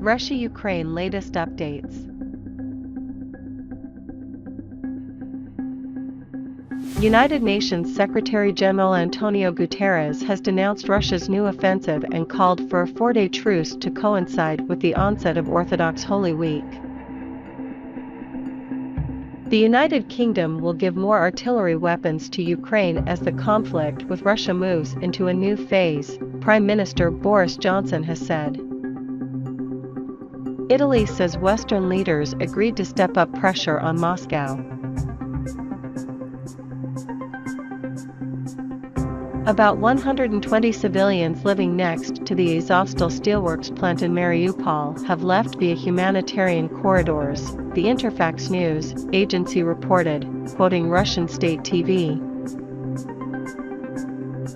Russia-Ukraine latest updates. United Nations Secretary-General Antonio Guterres has denounced Russia's new offensive and called for a 4-day truce to coincide with the onset of Orthodox Holy Week. The United Kingdom will give more artillery weapons to Ukraine as the conflict with Russia moves into a new phase, Prime Minister Boris Johnson has said. Italy says Western leaders agreed to step up pressure on Moscow. About 120 civilians living next to the Azovstal steelworks plant in Mariupol have left via humanitarian corridors, the Interfax news agency reported, quoting Russian state TV.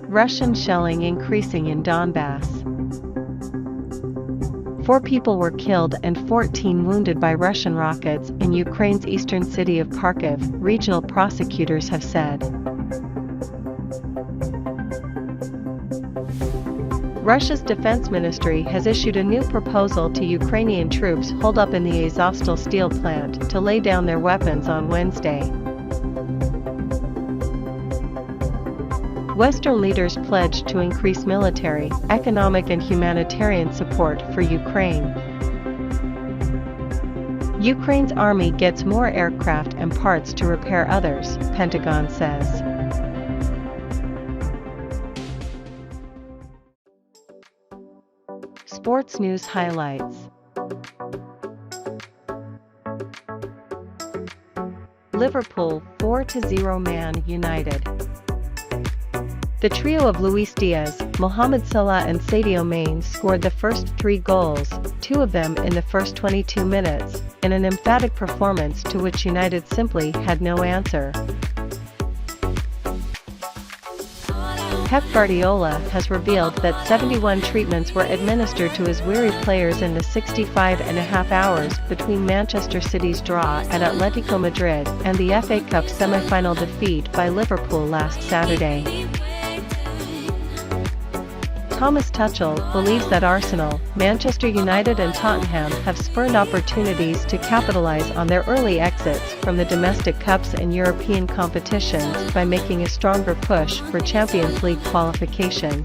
Russian shelling increasing in Donbass. 4 people were killed and 14 wounded by Russian rockets in Ukraine's eastern city of Kharkiv, regional prosecutors have said. Russia's defense ministry has issued a new proposal to Ukrainian troops holed up in the Azovstal steel plant to lay down their weapons on Wednesday. Western leaders pledged to increase military, economic and humanitarian support for Ukraine. Ukraine's army gets more aircraft and parts to repair others, Pentagon says. Sports news highlights. Liverpool 4-0 Man United. The trio of Luis Diaz, Mohamed Salah and Sadio Mane scored the first 3 goals, 2 of them in the first 22 minutes, in an emphatic performance to which United simply had no answer. Pep Guardiola has revealed that 71 treatments were administered to his weary players in the 65.5 hours between Manchester City's draw at Atletico Madrid and the FA Cup semi-final defeat by Liverpool last Saturday. Thomas Tuchel believes that Arsenal, Manchester United and Tottenham have spurned opportunities to capitalize on their early exits from the domestic cups and European competitions by making a stronger push for Champions League qualification.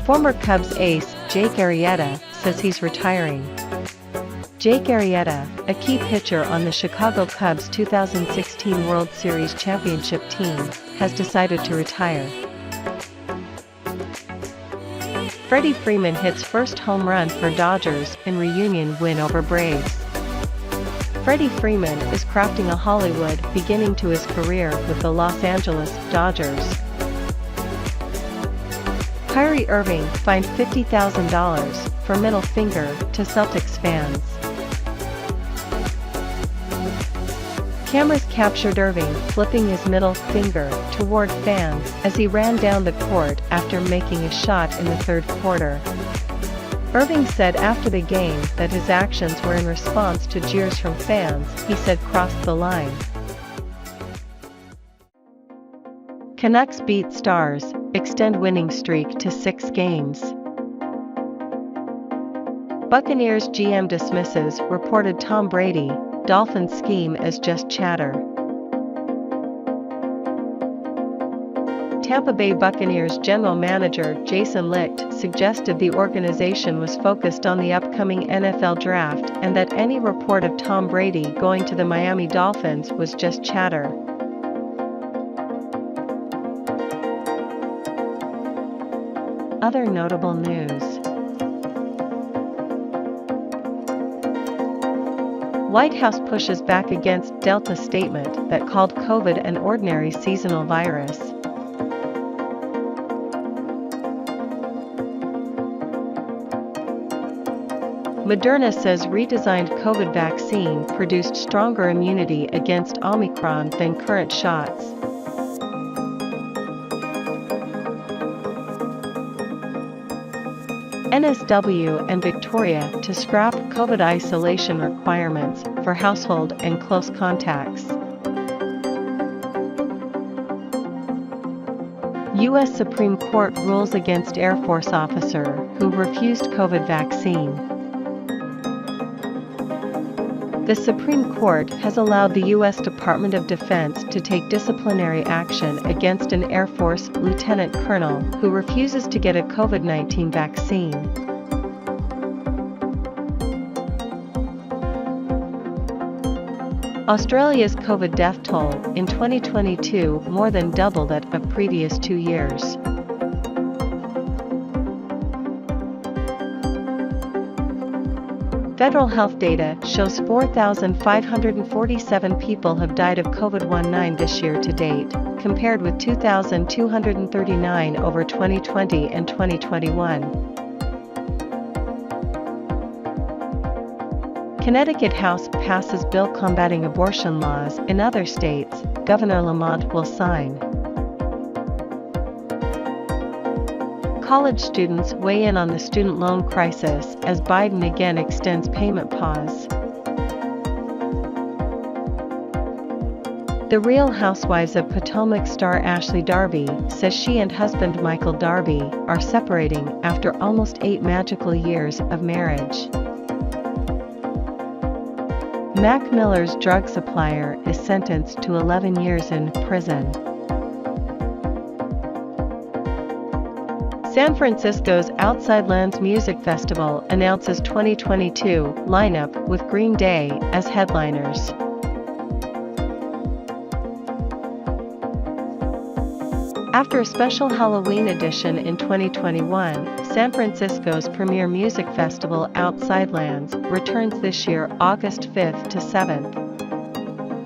Former Cubs ace, Jake Arrieta, says he's retiring. Jake Arrieta, a key pitcher on the Chicago Cubs' 2016 World Series championship team, has decided to retire. Freddie Freeman hits first home run for Dodgers in reunion win over Braves. Freddie Freeman is crafting a Hollywood beginning to his career with the Los Angeles Dodgers. Kyrie Irving fined $50,000 for middle finger to Celtics fans. Cameras captured Irving flipping his middle finger toward fans as he ran down the court after making a shot in the third quarter. Irving said after the game that his actions were in response to jeers from fans he said crossed the line. Canucks beat Stars, extend winning streak to 6 games. Buccaneers GM dismisses reported Tom Brady, Dolphins scheme as just chatter. Tampa Bay Buccaneers general manager Jason Licht suggested the organization was focused on the upcoming NFL draft and that any report of Tom Brady going to the Miami Dolphins was just chatter. Other notable news. White House pushes back against Delta statement that called COVID an ordinary seasonal virus. Moderna says redesigned COVID vaccine produced stronger immunity against Omicron than current shots. NSW and Victoria to scrap COVID isolation requirements for household and close contacts. U.S. Supreme Court rules against Air Force officer who refused COVID vaccine. The Supreme Court has allowed the U.S. Department of Defense to take disciplinary action against an Air Force lieutenant colonel who refuses to get a COVID-19 vaccine. Australia's COVID death toll in 2022 more than doubled that of previous 2 years. Federal health data shows 4,547 people have died of COVID-19 this year to date, compared with 2,239 over 2020 and 2021. Connecticut House passes bill combating abortion laws in other states, Governor Lamont will sign. College students weigh in on the student loan crisis as Biden again extends payment pause. The Real Housewives of Potomac star Ashley Darby says she and husband Michael Darby are separating after almost 8 magical years of marriage. Mac Miller's drug supplier is sentenced to 11 years in prison. San Francisco's Outside Lands Music Festival announces 2022 lineup with Green Day as headliners. After a special Halloween edition in 2021, San Francisco's premier music festival Outside Lands returns this year August 5th to 7th.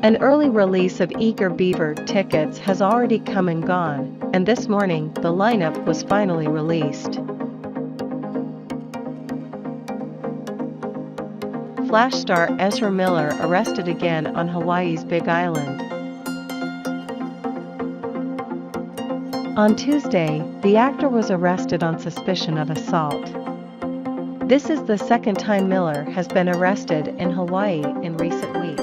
An early release of Eager Beaver tickets has already come and gone, and this morning the lineup was finally released. Flash star Ezra Miller arrested again on Hawaii's Big Island. On Tuesday, the actor was arrested on suspicion of assault. This is the second time Miller has been arrested in Hawaii in recent weeks.